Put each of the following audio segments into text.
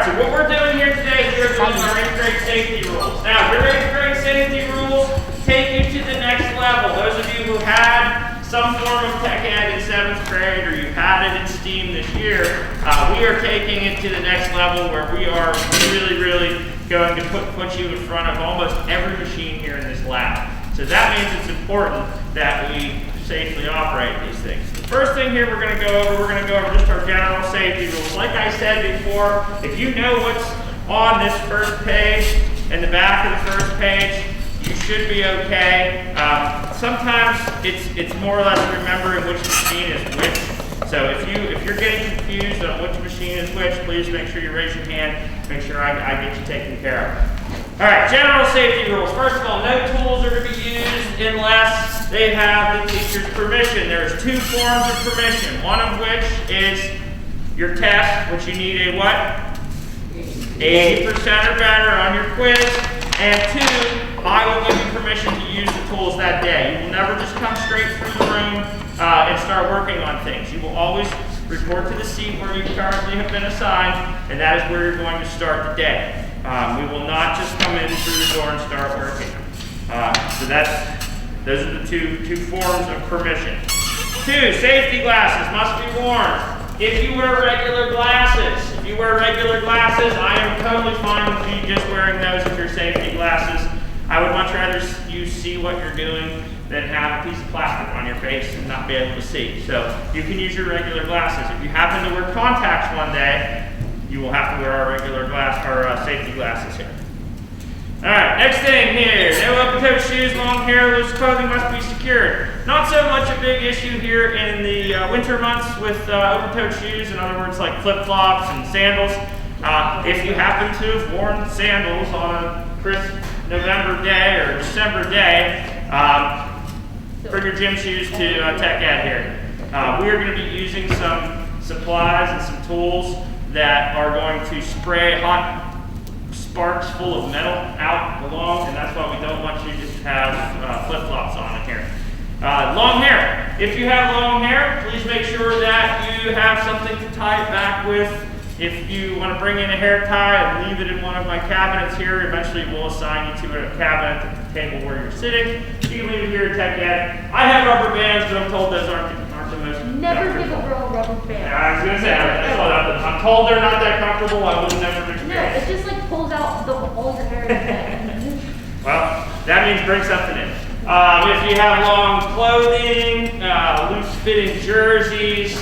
so what we're doing here today, we are doing our 8th grade safety rules. Now, your 8th grade safety rules take you to the next level. Those of you who had some form of tech ed in 7th grade or you've had it in STEAM this year, we are taking it to the next level where we are really going to put you in front of almost every machine here in this lab. So that means it's important that we safely operate these things. The first thing here we're going to go over just our general safety rules. Like I said before, if you know what's on this first page and the back of the first page, you should be okay. Sometimes it's more or less remembering which machine is which. So if you're getting confused on which machine is which, please make sure you raise your hand. Make sure I get you taken care of. All right, general safety rules. First of all, no tools are to be used unless they have the teacher's permission. There's 2 forms of permission. One of which is your test, which you need a what? 80% or better on your quiz. And 2, I will give you permission to use the tools that day. You will never just come straight through the room and start working on things. You will always report to the seat where you currently have been assigned, and that is where you're going to start the day. We will not just come in through the door and start working. So those are the two forms of permission. 2, safety glasses must be worn. If you wear regular glasses, I am totally fine with you just wearing those as your safety glasses. I would much rather you see what you're doing than have a piece of plastic on your face and not be able to see. So you can use your regular glasses. If you happen to wear contacts one day, you will have to wear our regular safety glasses here. All right, next thing here, no open-toed shoes, long hair, loose clothing must be secured. Not so much a big issue here in the winter months with open-toed shoes, in other words like flip-flops and sandals. If you happen to have worn sandals on a crisp November day or December day, bring your gym shoes to Tech Ed here. We are going to be using some supplies and some tools that are going to spray hot sparks full of metal out along, and that's why we don't want you to just have flip-flops on it here. Long hair. If you have long hair, please make sure that you have something to tie it back with. If you want to bring in a hair tie and leave it in one of my cabinets here, eventually we'll assign you to a cabinet at the table where you're sitting. You can leave it here at Tech Ed. I have rubber bands, but I'm told those aren't the most Never give a girl a rubber band. I was going to say, I'm told they're not that comfortable. I would never experience. No, it just like pulls out all your hair in your head. Well, that means bring something in. If you have long clothing, loose-fitting jerseys,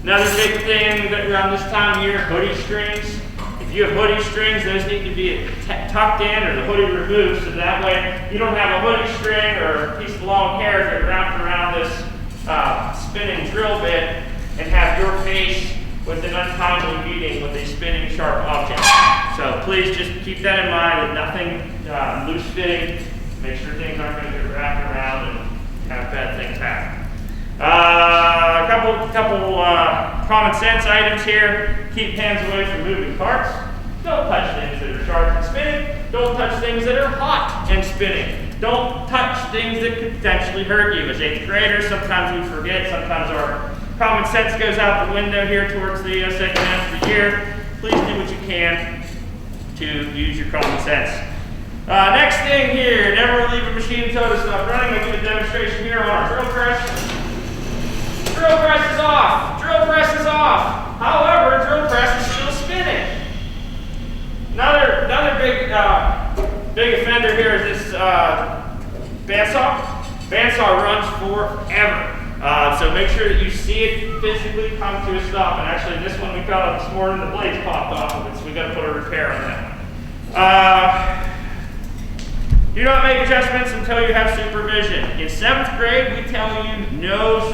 another big thing that around this time of year, hoodie strings. If you have hoodie strings, those need to be tucked in or the hoodie removed, so that way you don't have a hoodie string or a piece of long hair that wrapped around this spinning drill bit and have your face with an untimely meeting with a spinning sharp object. So please just keep that in mind, that nothing loose fitting. Make sure things aren't going to get wrapped around and have bad things happen. A couple common sense items here. Keep hands away from moving parts. Don't touch things that are sharp and spinning. Don't touch things that are hot and spinning. Don't touch things that could potentially hurt you. As 8th graders, sometimes we forget, sometimes our common sense goes out the window here towards the second half of the year. Please do what you can to use your common sense. Next thing here, never leave a machine until it stops running. I'll do a demonstration here on our drill press. Drill press is off. Drill press is off. However, drill press is still spinning. Another big offender here is this bandsaw. Bandsaw runs forever. So make sure that you see it physically come to a stop. And actually, this one we found out this morning, the blades popped off of it, so we got to put a repair on that. Do not make adjustments until you have supervision. In 7th grade, we tell you no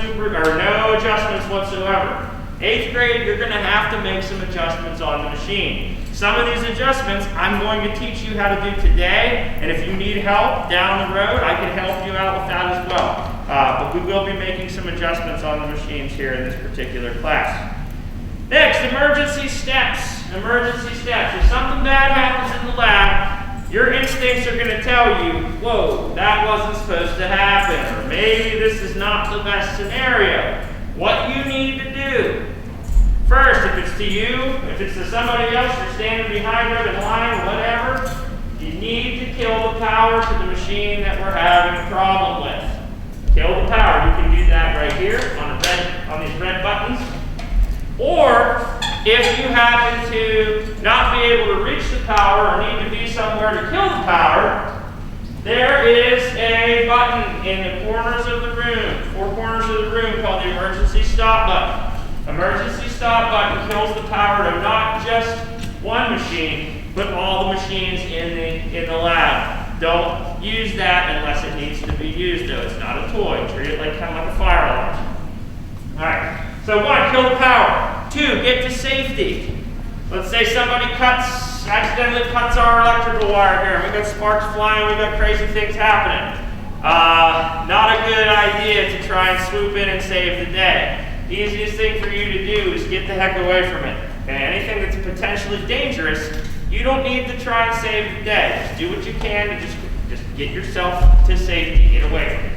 adjustments whatsoever. 8th grade, you're going to have to make some adjustments on the machine. Some of these adjustments I'm going to teach you how to do today, and if you need help down the road, I can help you out with that as well. But we will be making some adjustments on the machines here in this particular class. Next, emergency steps. Emergency steps. If something bad happens in the lab, your instincts are going to tell you, whoa, that wasn't supposed to happen, or maybe this is not the best scenario. What you need to do, First, if it's to you, if it's to somebody else, you're standing behind them in line, whatever, you need to kill the power to the machine that we're having a problem with. Kill the power. You can do that right here on these red buttons. Or if you happen to not be able to reach the power or need to be somewhere to kill the power, there is a button in the corners of the room, 4 corners of the room, called the emergency stop button. Emergency stop button kills the power to not just one machine, but all the machines in the lab. Don't use that unless it needs to be used, though. It's not a toy. Treat it like kind of like a fire alarm. All right. So 1, kill the power. 2, get to safety. Let's say somebody accidentally cuts our electrical wire here, and we got sparks flying, we got crazy things happening. Not a good idea to try and swoop in and save the day. The easiest thing for you to do is get the heck away from it. Okay? Anything that's potentially dangerous, you don't need to try and save the day. Just do what you can to just get yourself to safety, get away from it.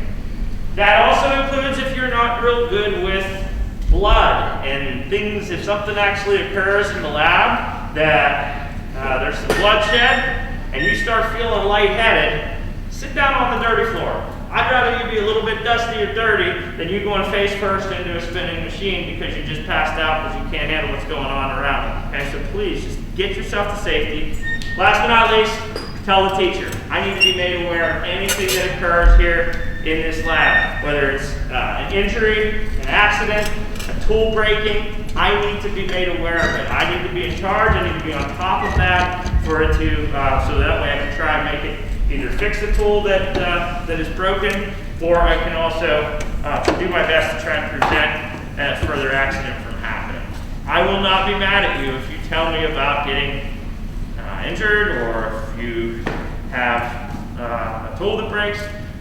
That also includes if you're not real good with blood and things. If something actually occurs in the lab that there's some bloodshed and you start feeling lightheaded, sit down on the dirty floor. I'd rather you be a little bit dusty or dirty than you going face first into a spinning machine because you just passed out because you can't handle what's going on around you. Okay, so please just get yourself to safety. Last but not least, tell the teacher. I need to be made aware of anything that occurs here in this lab, whether it's an injury, an accident, a tool breaking. I need to be made aware of it. I need to be in charge. I need to be on top of that for it to, so that way I can try and make it either fix the tool that is broken, or I can also do my best to try and prevent a further accident from happening. I will not be mad at you if you tell me about getting injured or if you have a tool that breaks.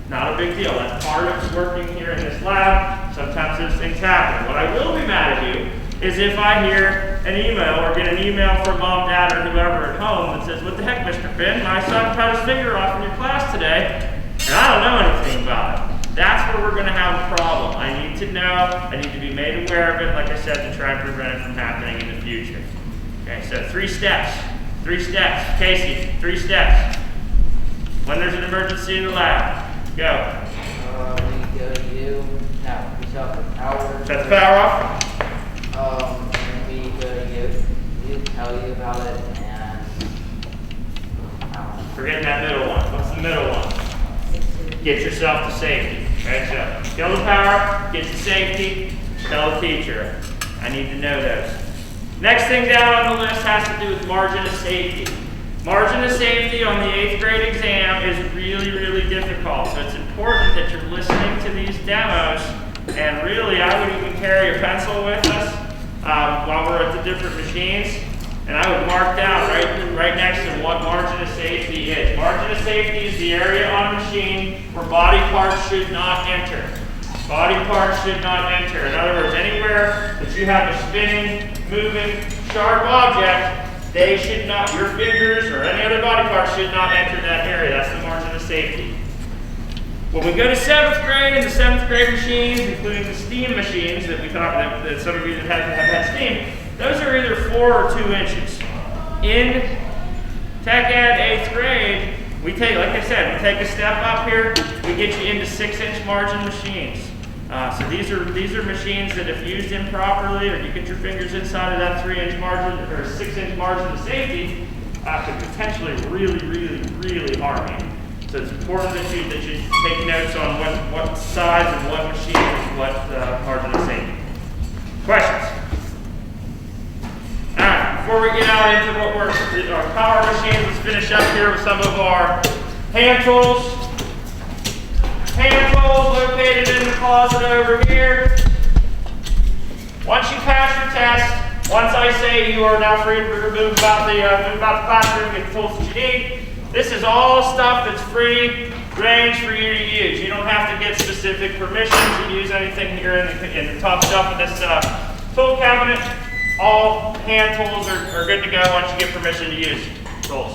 Not a big deal. That's part of working here in this lab. Sometimes those things happen. What I will be mad at you is if I hear an email or get an email from mom, dad, or whoever at home that says, "What the heck, Mr. Finn? My son cut his finger off in your class today, and I don't know anything about it." That's where we're going to have a problem. I need to know. I need to be made aware of it, like I said, to try and prevent it from happening in the future. Okay, so 3 steps. 3 steps. Casey, 3 steps. When there's an emergency in the lab, go. We go to you. Now, we shut the power. Shut the power off. And we go to you. We tell you about it, and Forgetting that middle one. What's the middle one? Get yourself to safety. Okay, so kill the power, get to safety, tell the teacher. I need to know those. Next thing down on the list has to do with margin of safety. Margin of safety on the 8th grade exam is really, really difficult. So it's important that you're listening to these demos. And really, I would even carry a pencil with us while we're at the different machines. And I would mark down right next to what margin of safety is. Margin of safety is the area on a machine where body parts should not enter. Body parts should not enter. In other words, anywhere that you have a spinning, moving, sharp object, they should not, your fingers or any other body part should not enter that area. That's the margin of safety. When we go to 7th grade and the 7th grade machines, including the steam machines that we talked about, that some of you that have had steam, those are either 4 or 2 inches. In Tech Ed 8th grade, we take, like I said, we take a step up here, we get you into 6-inch margin machines. So these are machines that if used improperly, or you get your fingers inside of that 3-inch margin or 6-inch margin of safety, could potentially really harm you. So it's important that you take notes on what size and what machine and what margin of safety. Questions? All right, before we get out into our power machines, let's finish up here with some of our hand tools. Hand tools located in the closet over here. Once you pass your test, once I say you are now free to move about the classroom, get the tools that you need. This is all stuff that's free range for you to use. You don't have to get specific permission to use anything here in the top shelf of this tool cabinet. All hand tools are good to go once you get permission to use tools.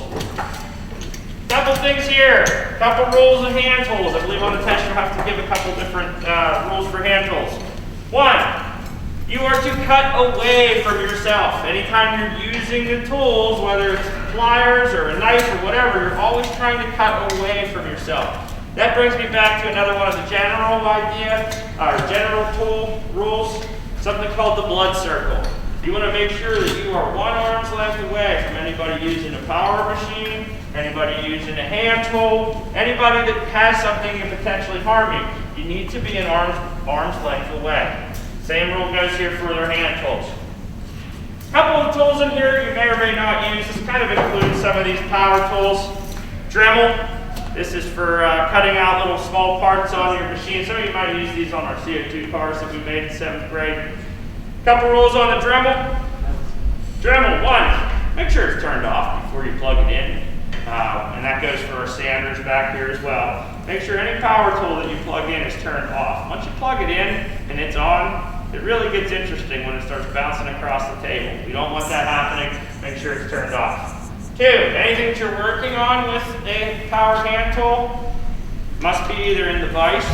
Couple things here, couple rules of hand tools. I believe on the test you'll have to give a couple different rules for hand tools. 1, You are to cut away from yourself. Anytime you're using the tools, whether it's pliers or a knife or whatever, you're always trying to cut away from yourself. That brings me back to another one of the general general tool rules, something called the blood circle. You want to make sure that you are 1 arm's length away from anybody using a power machine, anybody using a hand tool, anybody that has something that can potentially harm you. You need to be an arm's length away. Same rule goes here for their hand tools. A couple of tools in here you may or may not use. This kind of includes some of these power tools. Dremel. This is for cutting out little small parts on your machine. Some of you might use these on our CO2 cars that we made in 7th grade. Couple rules on the Dremel. Dremel, 1, make sure it's turned off before you plug it in. And that goes for our sanders back here as well. Make sure any power tool that you plug in is turned off. Once you plug it in and it's on, it really gets interesting when it starts bouncing across the table. You don't want that happening. Make sure it's turned off. 2, anything that you're working on with a power hand tool must be either in the vise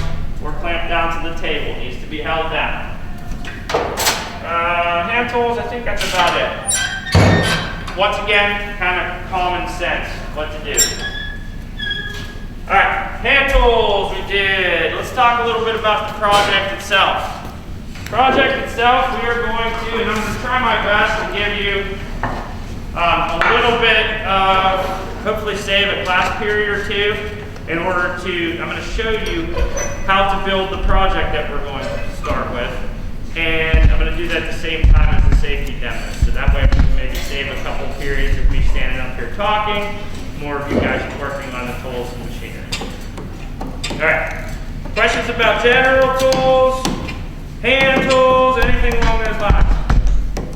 or clamped down to the table. It needs to be held down. Hand tools, I think that's about it. Once again, kind of common sense what to do. Alright, hand tools we did. Let's talk a little bit about the project itself. Project itself, we are going to, and I'm going to try my best to give you a little bit of, hopefully save a class period or 2 in order to, I'm going to show you how to build the project that we're going to start with. And I'm going to do that at the same time as the safety demo. So that way we can maybe save a couple periods of me standing up here talking, more of you guys working on the tools and machinery. Alright, questions about general tools, hand tools, anything along those lines?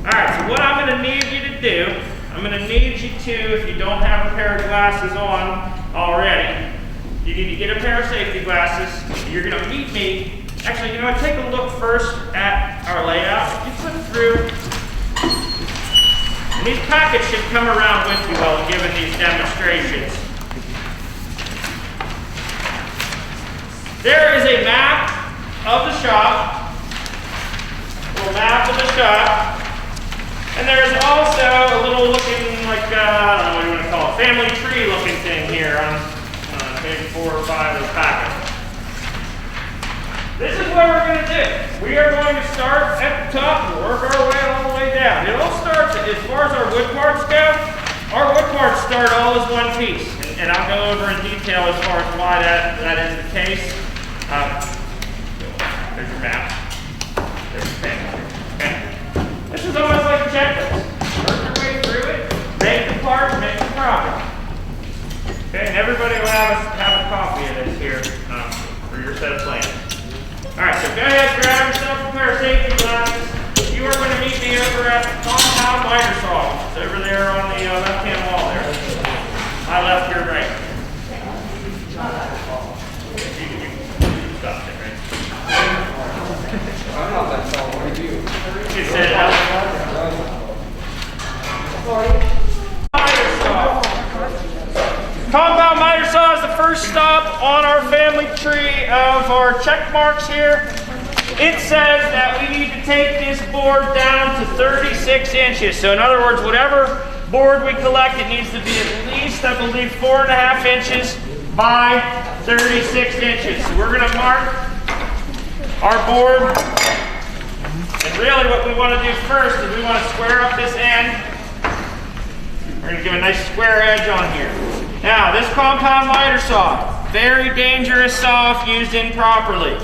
Alright, so what I'm going to need you to do, I'm going to need you to, if you don't have a pair of glasses on already, you need to get a pair of safety glasses. You're going to meet me. Actually, you know what, take a look first at our layout. If you flip through, and these packets should come around with you while we're giving these demonstrations. There is a map of the shop, a little map of the shop, and there's also a little looking like, I don't know what you want to call it, family tree looking thing here on maybe 4 or 5 of the packets. This is what we're going to do. We are going to start at the top and work our way all the way down. It all starts, as far as our wood parts go, our wood parts start all as one piece. And I'll go over in detail as far as why that is the case. There's your map. There's your pen. Okay. This is almost like a checklist. Work your way through it, make the part, make the product. Okay, and everybody will have a copy of this here for your set of plans. Alright, so go ahead, grab yourself a pair of safety glasses. You are going to meet me over at the compound miter saw, which is over there on the left-hand wall there. My left, your right. You stop there, right? I'm not that tall, what are you? You said miter saw. Compound miter saw is the first stop on our family tree of our check marks here. It says that we need to take this board down to 36 inches. So in other words, whatever board we collect, it needs to be at least, I believe, 4.5 inches by 36 inches. So we're going to mark our board. And really what we want to do first is we want to square up this end. We're going to give a nice square edge on here. Now, this compound miter saw, very dangerous saw if used improperly.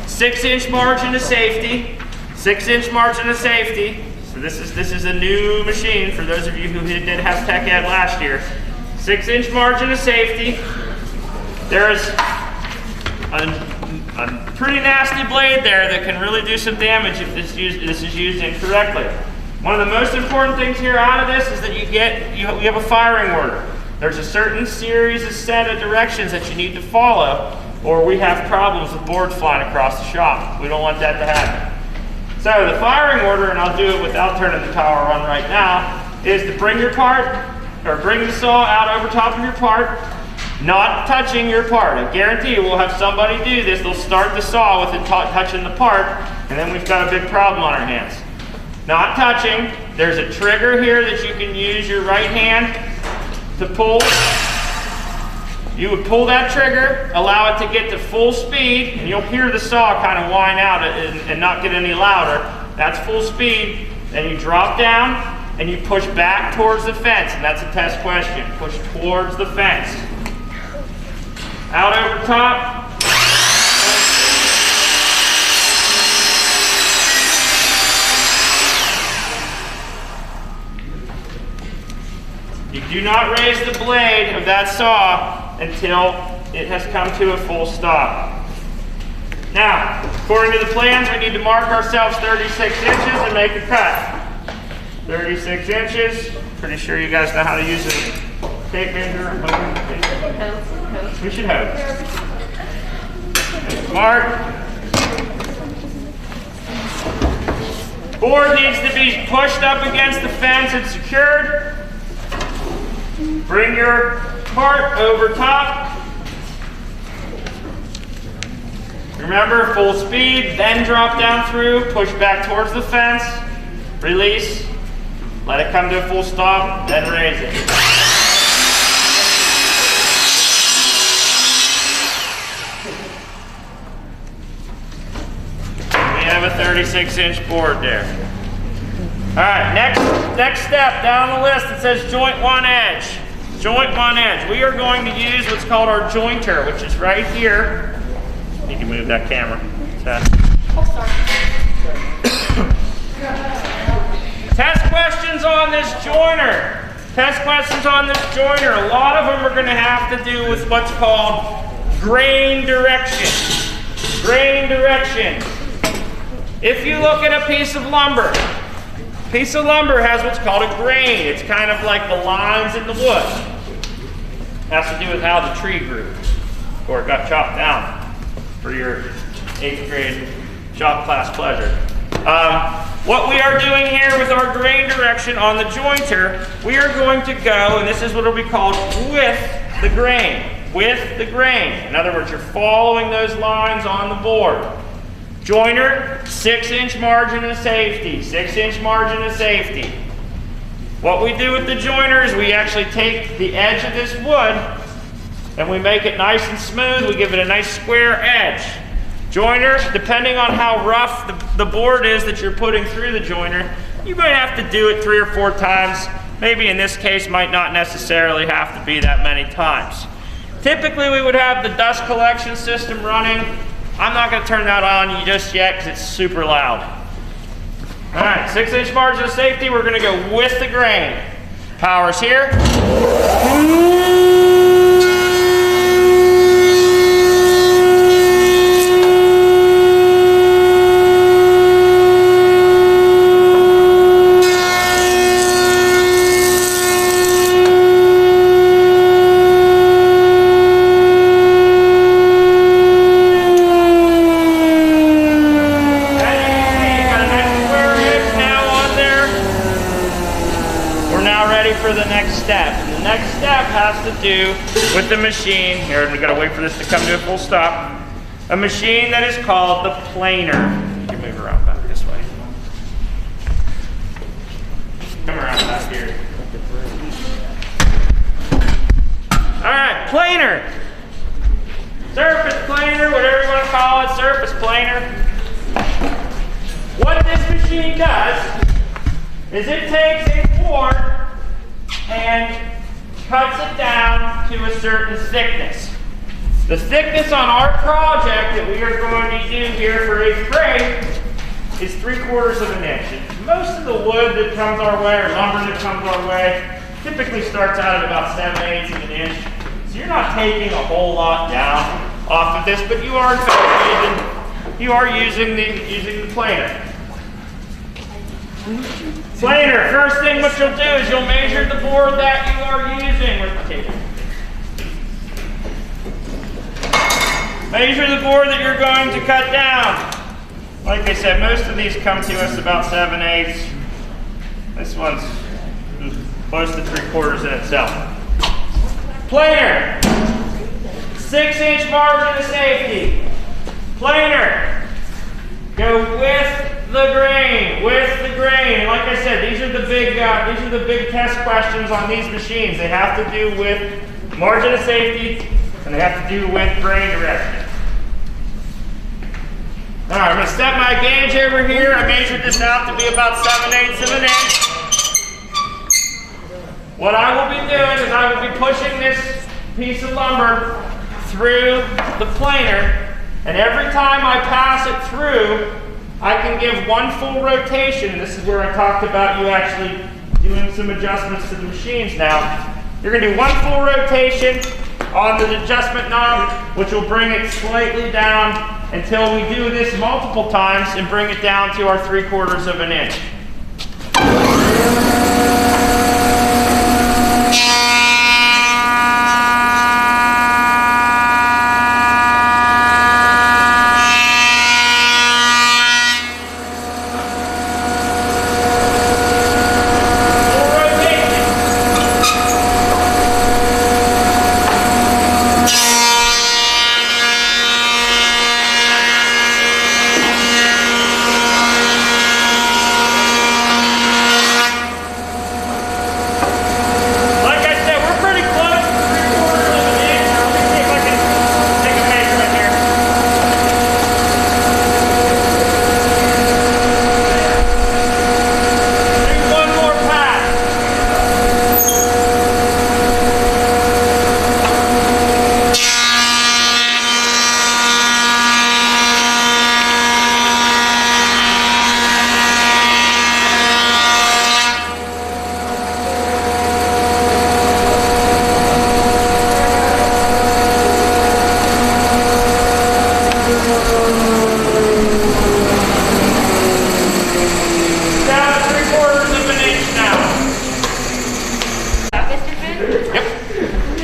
6-inch margin of safety. 6-inch margin of safety. So this is a new machine for those of you who did have tech ed last year. 6-inch margin of safety. There is a pretty nasty blade there that can really do some damage if this is used incorrectly. One of the most important things here out of this is that you have a firing order. There's a certain series of set of directions that you need to follow, or we have problems with boards flying across the shop. We don't want that to happen. So the firing order, and I'll do it without turning the power on right now, is to bring your part, or bring the saw out over top of your part, Not touching your part. I guarantee you we'll have somebody do this. They'll start the saw with it touching the part, and then we've got a big problem on our hands. Not touching. There's a trigger here that you can use your right hand to pull. You would pull that trigger, allow it to get to full speed, and you'll hear the saw kind of whine out and not get any louder. That's full speed. Then you drop down and you push back towards the fence, and that's a test question. Push towards the fence. Out over top. You do not raise the blade of that saw until it has come to a full stop. Now, according to the plans, we need to mark ourselves 36 inches and make a cut. 36 inches. Pretty sure you guys know how to use a tape measure. We should hope. Mark. Board needs to be pushed up against the fence and secured. Bring your cart over top. Remember, full speed, then drop down through, push back towards the fence, release, let it come to a full stop, then raise it. We have a 36-inch board there. All right, next step down the list, it says joint one edge. Joint one edge. We are going to use what's called our jointer, which is right here. You can move that camera. Test questions on this joiner. Test questions on this joiner. A lot of them are going to have to do with what's called grain direction. Grain direction. If you look at a piece of lumber has what's called a grain. It's kind of like the lines in the wood. Has to do with how the tree grew or it got chopped down for your 8th grade shop class pleasure. What we are doing here with our grain direction on the jointer, we are going to go, and this is what will be called with the grain. With the grain. In other words, you're following those lines on the board. Joiner, 6-inch margin of safety, 6-inch margin of safety. What we do with the joiner is we actually take the edge of this wood and we make it nice and smooth. We give it a nice square edge. Joiner, depending on how rough the board is that you're putting through the joiner, you might have to do it 3 or 4 times. Maybe in this case might not necessarily have to be that many times. Typically we would have the dust collection system running. I'm not going to turn that on just yet because it's super loud. All right, 6-inch margin of safety. We're going to go with the grain. Power's here. For the next step. And the next step has to do with the machine. Here, we gotta wait for this to come to a full stop. A machine that is called the planer. You can move around back this way. Come around back here. Alright, planer. Surface planer, whatever you want to call it, surface planer. What this machine does is it takes a board and cuts it down to a certain thickness. The thickness on our project that we are going to do here for 8th grade is 3/4 of an inch. And most of the wood that comes our way, or lumber that comes our way, typically starts out at about 7/8 of an inch. So you're not taking a whole lot down off of this, but you are in fact using the planer. Planer, first thing what you'll do is you'll measure the board that you are using with the tape. Measure the board that you're going to cut down. Like I said, most of these come to us about 7/8. This one's close to 3/4 in itself. Planer. 6-inch margin of safety. Planer. Go with the grain, And like I said, these are the big test questions on these machines. They have to do with margin of safety, and they have to do with grain direction. All right, I'm going to set my gauge over here. I measured this out to be about 7/8 of an inch. What I will be doing is I will be pushing this piece of lumber through the planer, and every time I pass it through, I can give one full rotation. This is where I talked about you actually doing some adjustments to the machines now. You're going to do one full rotation on the adjustment knob, which will bring it slightly down until we do this multiple times and bring it down to our 3/4 of an inch.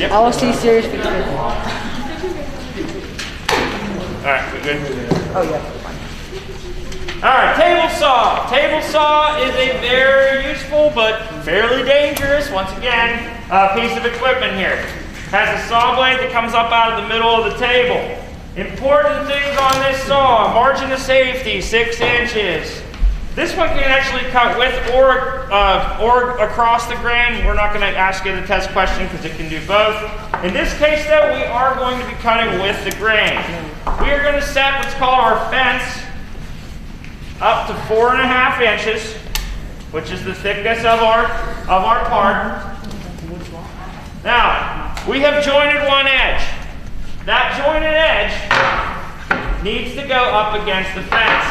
I'll see serious features. Alright, we good? Oh, yeah. Alright, table saw. Table saw is a very useful but fairly dangerous, once again, piece of equipment here. Has a saw blade that comes up out of the middle of the table. Important things on this saw: margin of safety, 6 inches. This one can actually cut with or across the grain. We're not going to ask you the test question because it can do both. In this case, though, we are going to be cutting with the grain. We are going to set what's called our fence up to 4.5 inches, which is the thickness of our part. Now, we have jointed one edge. That jointed edge needs to go up against the fence.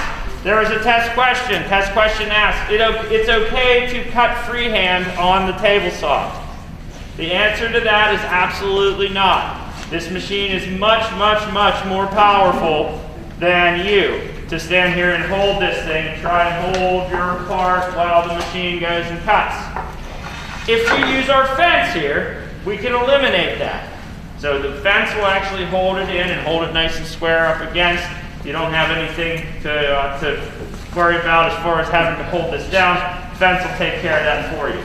There is a test question. Test question asks, it's okay to cut freehand on the table saw. The answer to that is absolutely not. This machine is much, much, much more powerful than you to stand here and hold this thing and try and hold your part while the machine goes and cuts. If we use our fence here, we can eliminate that. So the fence will actually hold it in and hold it nice and square up against. You don't have anything to worry about as far as having to hold this down. The fence will take care of that for you.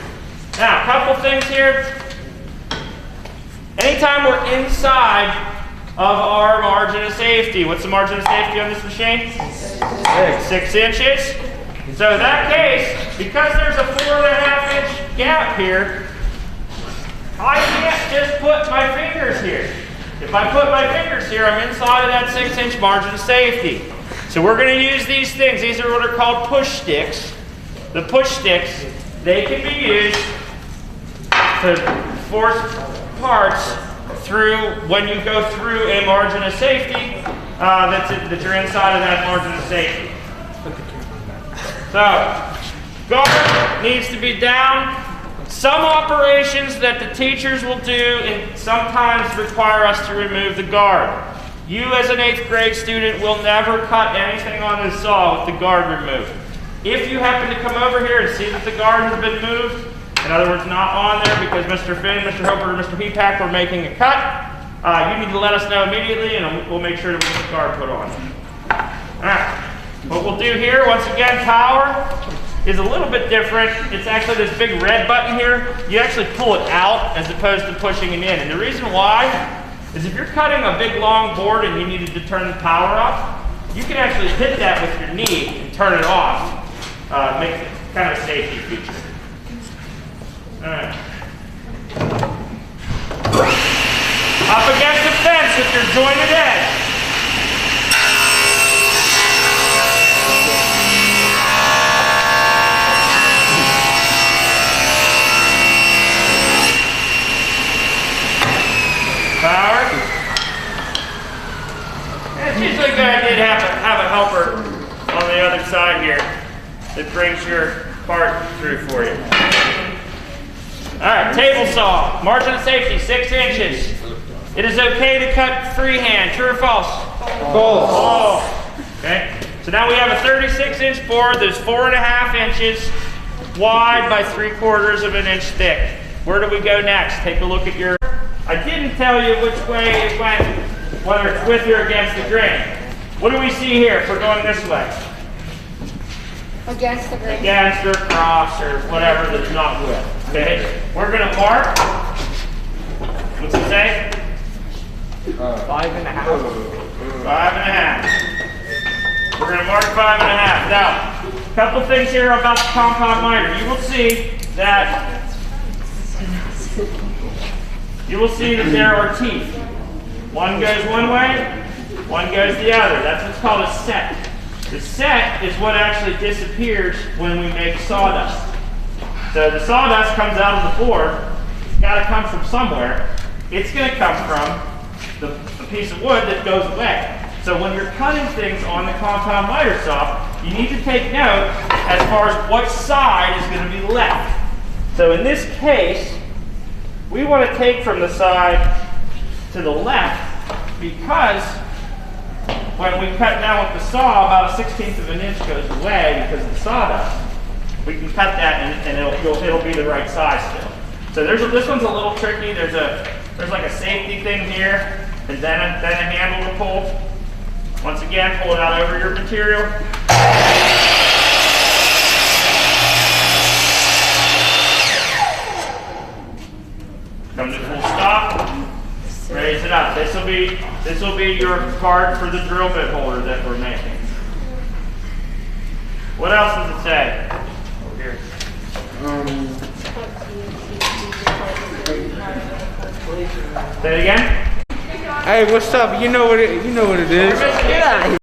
Now, a couple things here. Anytime we're inside of our margin of safety, what's the margin of safety on this machine? 6 inches. So in that case, because there's a 4.5 inch gap here, I can't just put my fingers here. If I put my fingers here, I'm inside of that 6 inch margin of safety. So we're going to use these things. These are what are called push sticks. The push sticks, they can be used to force parts through when you go through a margin of safety that you're inside of that margin of safety. So, guard needs to be down. Some operations that the teachers will do and sometimes require us to remove the guard. You as an 8th grade student will never cut anything on this saw with the guard removed. If you happen to come over here and see that the guard has been moved, in other words, not on there because Mr. Finn, Mr. Hooper, or Mr. Hepack were making a cut, you need to let us know immediately and we'll make sure that we get the guard put on. Alright, what we'll do here, once again, power is a little bit different. It's actually this big red button here. You actually pull it out as opposed to pushing it in. And the reason why is if you're cutting a big long board and you needed to turn the power up, you can actually hit that with your knee and turn it off. Makes it kind of a safety feature. All right. Up against the fence with your jointed edge. Power. And it's usually a good idea to have a helper on the other side here that brings your part through for you. All right, table saw. Margin of safety, 6 inches. It is okay to cut freehand. True or false? False. Oh. Okay. So now we have a 36-inch board that's 4.5 inches wide by 3/4 of an inch thick. Where do we go next? Take a look at your. I didn't tell you which way it went, whether it's with or against the grain. What do we see here if we're going this way? Against the grain. Against or across or whatever that's not with. Okay? We're going to mark. What's it say? 5.5. 5.5. We're going to mark 5.5. Now, a couple things here about the compound miter. You will see that there are teeth. One goes one way, one goes the other. That's what's called a set. The set is what actually disappears when we make sawdust. So the sawdust comes out of the board. It's got to come from somewhere. It's going to come from the piece of wood that goes away. So when you're cutting things on the compound miter saw, you need to take note as far as what side is going to be left. So in this case, we want to take from the side to the left because when we cut down with the saw, about a 1/16 of an inch goes away because of the sawdust. We can cut that and it'll be the right size still. So this one's a little tricky. There's like a safety thing here, and then a handle to pull. Once again, pull it out over your material. Come to full stop. Raise it up. This will be your part for the drill bit holder that we're making. What else does it say? Over here. Say it again. Hey, what's up? You know what it is. Get out of here.